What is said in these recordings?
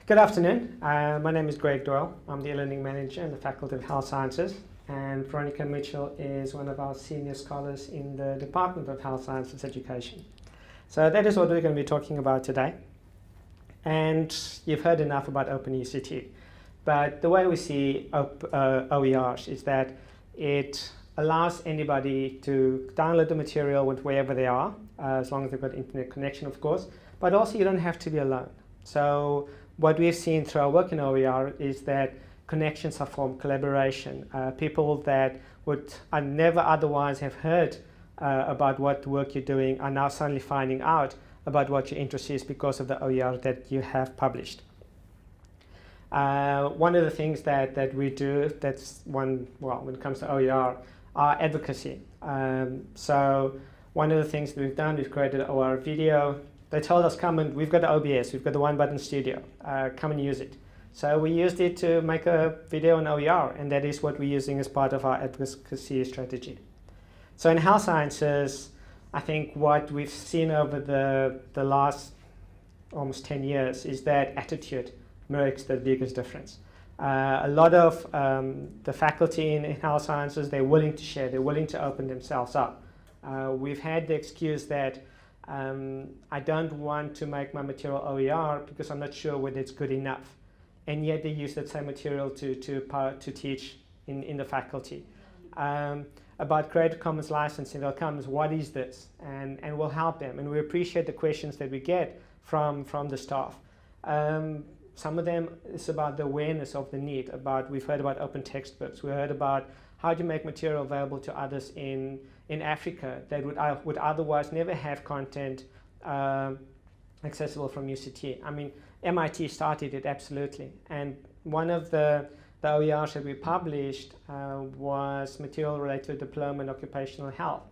Good afternoon. My name is Gregory Doyle. I'm the e-learning manager in the Faculty of Health Sciences, and Veronica Mitchell is one of our senior scholars in the Department of Health Sciences Education. So that is what we're going to be talking about today. And you've heard enough about Open UCT, but the way we see OERs is that it allows anybody to download the material wherever they are, as long as they've got internet connection, of course, but also you don't have to be alone. So what we've seen through our work in OER is that connections are formed, collaboration. People that would never otherwise have heard about what work you're doing are now suddenly finding out about what your interest is because of the OER that you have published. One of the things that we do, when it comes to OER, are advocacy. So one of the things that we've done, we've created an OER video. They told us, come and, we've got the OBS, we've got the one-button studio, come and use it. So we used it to make a video on OER, and that is what we're using as part of our advocacy strategy. So in health sciences, I think what we've seen over the last almost 10 years is that attitude makes the biggest difference. A lot of the faculty in health sciences, they're willing to share, they're willing to open themselves up. We've had the excuse that I don't want to make my material OER because I'm not sure whether it's good enough. And yet they use that same material to teach in the faculty. About Creative Commons licensing, they'll come as, what is this? And we'll help them. And we appreciate the questions that we get from the staff. Some of them is about the awareness of the need. We've heard about open textbooks. We heard about how to make material available to others in Africa that would otherwise never have content accessible from UCT. I mean, MIT started it, absolutely. And one of the OERs that we published was material related to diploma in occupational health.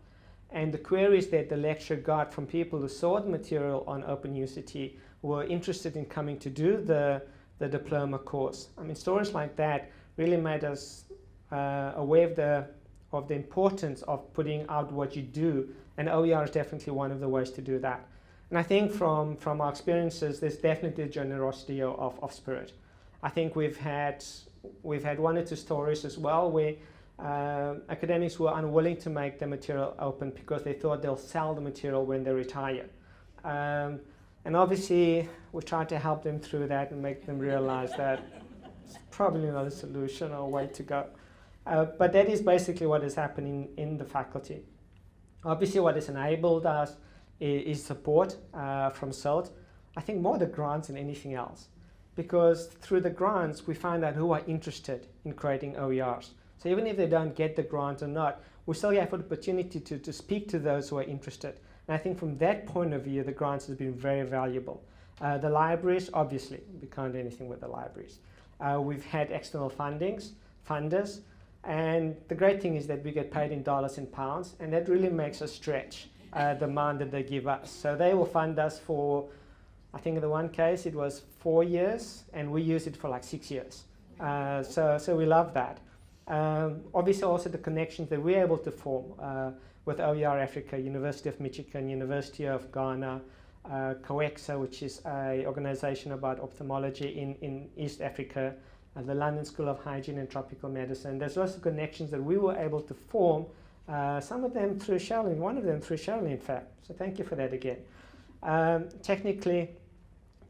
And the queries that the lecturer got from people who saw the material on Open UCT were interested in coming to do the diploma course. I mean, stories like that really made us aware of the importance of putting out what you do, and OER is definitely one of the ways to do that. And I think from our experiences, there's definitely a generosity of spirit. I think we've had one or two stories as well where academics were unwilling to make the material open because they thought they'll sell the material when they retire. And obviously, we tried to help them through that and make them realize that it's probably not a solution or a way to go. But that is basically what is happening in the faculty. Obviously, what has enabled us is support from SILT. I think more the grants than anything else. Because through the grants, we find out who are interested in creating OERs. So even if they don't get the grant or not, we still have an opportunity to speak to those who are interested. And I think from that point of view, the grants has been very valuable. The libraries, obviously, we can't do anything with the libraries. We've had external funders. And the great thing is that we get paid in dollars and pounds, and that really makes us stretch the amount that they give us. So they will fund us for, I think in the one case, it was 4 years, and we use it for like 6 years. So we love that. Obviously also the connections that we're able to form with OER Africa, University of Michigan, University of Ghana, COEXA, which is an organization about ophthalmology in East Africa, the London School of Hygiene and Tropical Medicine. There's lots of connections that we were able to form, some of them through Shelley, one of them through Shelley, in fact. So thank you for that again. Technically,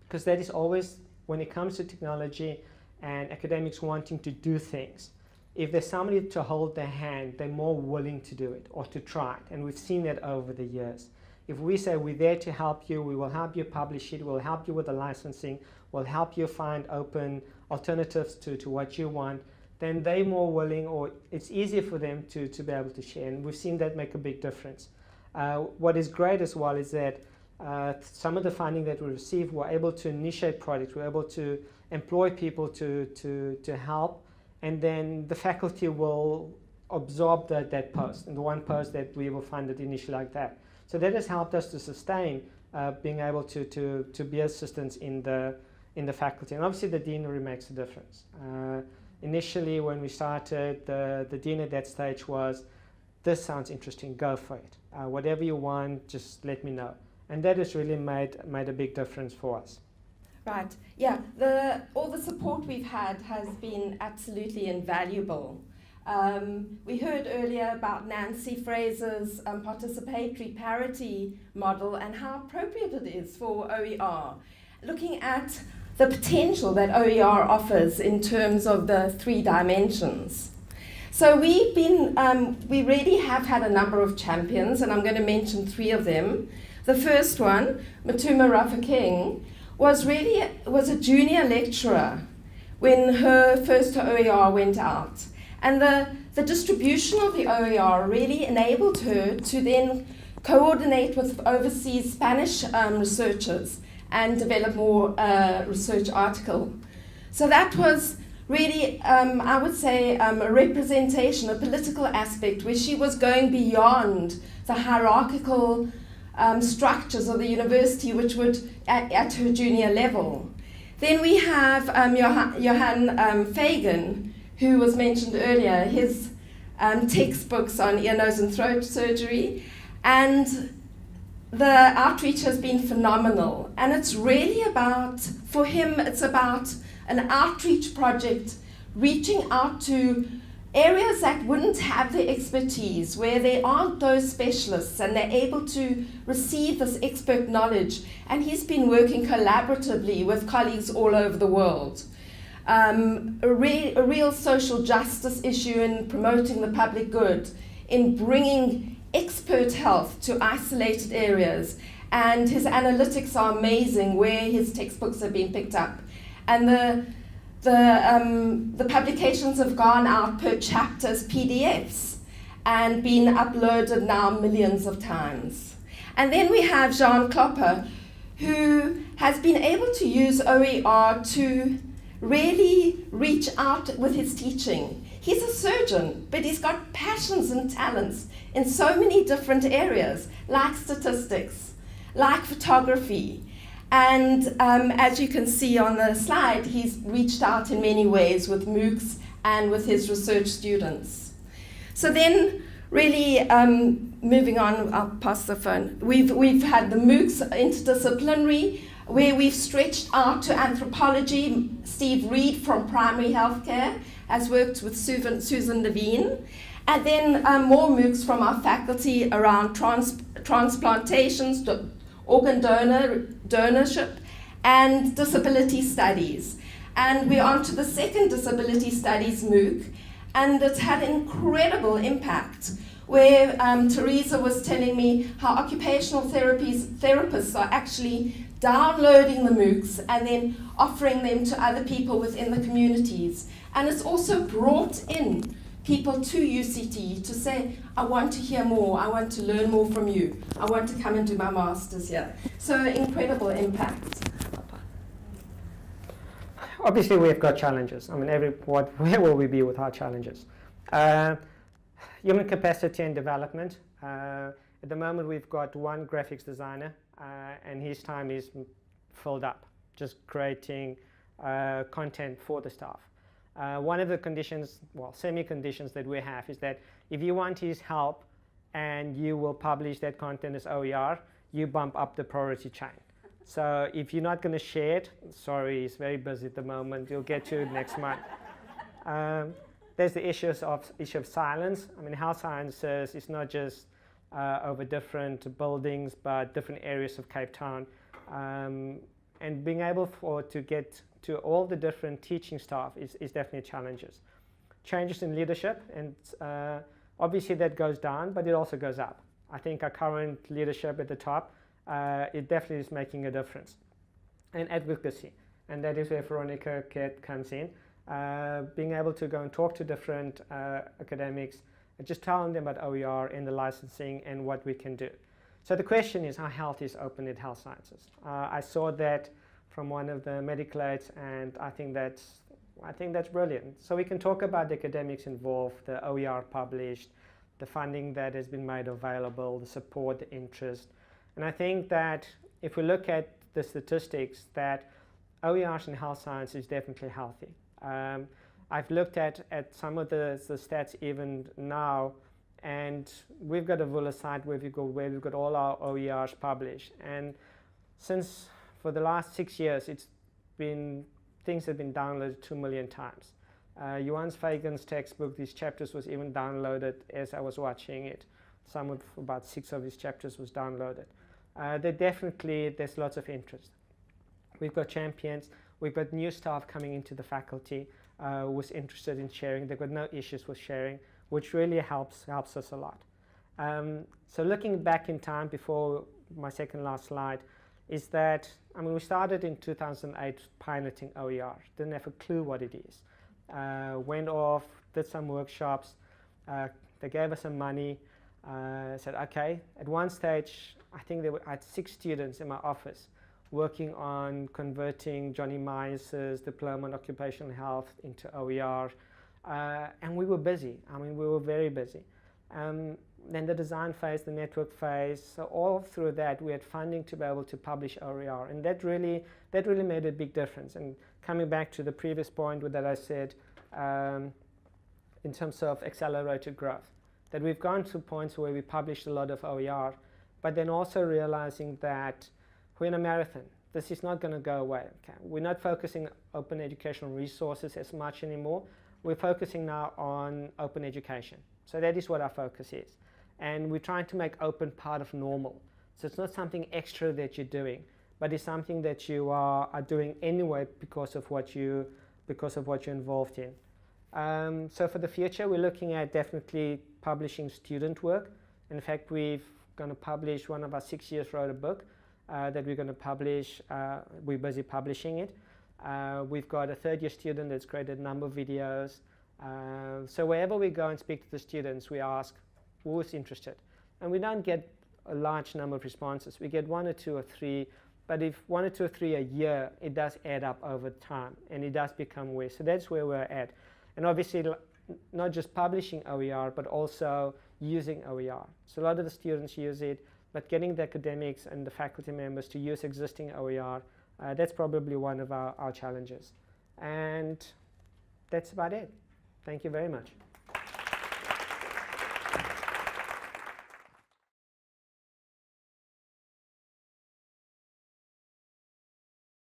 because that is always, when it comes to technology and academics wanting to do things, if there's somebody to hold their hand, they're more willing to do it or to try it. And we've seen that over the years. If we say we're there to help you, we will help you publish it, we'll help you with the licensing, we'll help you find open alternatives to what you want, then they're more willing, or it's easier for them to be able to share. And we've seen that make a big difference. What is great as well is that some of the funding that we received, we're able to initiate projects, we're able to employ people to help, and then the faculty will absorb that post, and the one post that we were funded initially like that. So that has helped us to sustain being able to be assistants in the faculty. And obviously the deanery makes a difference. Initially when we started, the dean at that stage was, this sounds interesting, go for it. Whatever you want, just let me know. And that has really made a big difference for us. Right. Yeah. All the support we've had has been absolutely invaluable. We heard earlier about Nancy Fraser's participatory parity model and how appropriate it is for OER, looking at the potential that OER offers in terms of the 3 dimensions. So we really have had a number of champions, and I'm going to mention 3 of them. The first one, Matuma Rafa-King, was a junior lecturer when her first OER went out. And the distribution of the OER really enabled her to then coordinate with overseas Spanish researchers and develop more research article. So that was really, I would say, a representation, a political aspect, where she was going beyond the hierarchical structures of the university, which would at her junior level. Then we have Johan Fagan, who was mentioned earlier, his textbooks on ear, nose and throat surgery, and the outreach has been phenomenal. And it's really about, for him, it's about an outreach project reaching out to areas that wouldn't have the expertise, where there aren't those specialists and they're able to receive this expert knowledge. And he's been working collaboratively with colleagues all over the world. A real social justice issue in promoting the public good, in bringing expert health to isolated areas. And his analytics are amazing, where his textbooks have been picked up. And the publications have gone out per chapter as PDFs and been uploaded now millions of times. And then we have Jean Klopper, who has been able to use OER to really reach out with his teaching. He's a surgeon, but he's got passions and talents in so many different areas, like statistics, like photography. And as you can see on the slide, he's reached out in many ways with MOOCs and with his research students. So then, really moving on, I'll pass the phone. We've had the MOOCs interdisciplinary, where we've stretched out to anthropology. Steve Reed from primary healthcare has worked with Susan Levine. And then more MOOCs from our faculty around transplantations, organ donorship, and disability studies. And we're on to the second disability studies MOOC, and it's had incredible impact, where Teresa was telling me how occupational therapists are actually downloading the MOOCs and then offering them to other people within the communities. And it's also brought in people to UCT to say, I want to hear more, I want to learn more from you, I want to come and do my master's here. So incredible impact. Obviously, we've got challenges. I mean, where will we be without challenges? Human capacity and development. At the moment, we've got one graphics designer, and his time is filled up, just creating content for the staff. One of the conditions, well, semi-conditions that we have is that if you want his help and you will publish that content as OER, you bump up the priority chain. So if you're not going to share it, sorry, he's very busy at the moment, you'll get to it next month. There's the issue of silence. I mean, health sciences is not just over different buildings, but different areas of Cape Town. And being able to get to all the different teaching staff is definitely challenges. Changes in leadership, and obviously that goes down, but it also goes up. I think our current leadership at the top, it definitely is making a difference. And advocacy, and that is where Veronica comes in. Being able to go and talk to different academics, and just telling them about OER and the licensing and what we can do. So the question is, how health is open in health sciences? I saw that from one of the medical aids, and I think that's brilliant. So we can talk about the academics involved, the OER published, the funding that has been made available, the support, the interest. And I think that if we look at the statistics, that OERs in health science is definitely healthy. I've looked at some of the stats even now, and we've got a Vula site where we've got all our OERs published. And since for the last 6 years, it's things have been downloaded 2 million times. Johann Fagan's textbook, these chapters was even downloaded as I was watching it. About 6 of his chapters was downloaded. There's lots of interest. We've got champions, we've got new staff coming into the faculty who was interested in sharing. They've got no issues with sharing, which really helps us a lot. So looking back in time before my second last slide, is that, we started in 2008 piloting OER. Didn't have a clue what it is. Went off, did some workshops, they gave us some money, said okay. At one stage, I think I had 6 students in my office working on converting Johnny Myers' diploma in occupational health into OER, and we were busy. We were very busy. Then the design phase, the network phase, so all through that we had funding to be able to publish OER, and that really made a big difference. And coming back to the previous point that I said, in terms of accelerated growth, that we've gone to points where we published a lot of OER, but then also realizing that we're in a marathon. This is not going to go away. Okay? We're not focusing open educational resources as much anymore. We're focusing now on open education. So that is what our focus is. And we're trying to make open part of normal. So it's not something extra that you're doing, but it's something that you are doing anyway because of what you're involved in. So for the future, we're looking at definitely publishing student work. In fact, we're going to publish, one of our 6 years wrote a book that we're going to publish. We're busy publishing it. We've got a 3rd-year student that's created a number of videos. So wherever we go and speak to the students, we ask who's interested. And we don't get a large number of responses. We get 1 or 2 or 3, but if 1 or 2 or 3 a year, it does add up over time, and it does become aware. So that's where we're at. And obviously, not just publishing OER, but also using OER. So a lot of the students use it, but getting the academics and the faculty members to use existing OER, that's probably one of our challenges. And that's about it. Thank you very much.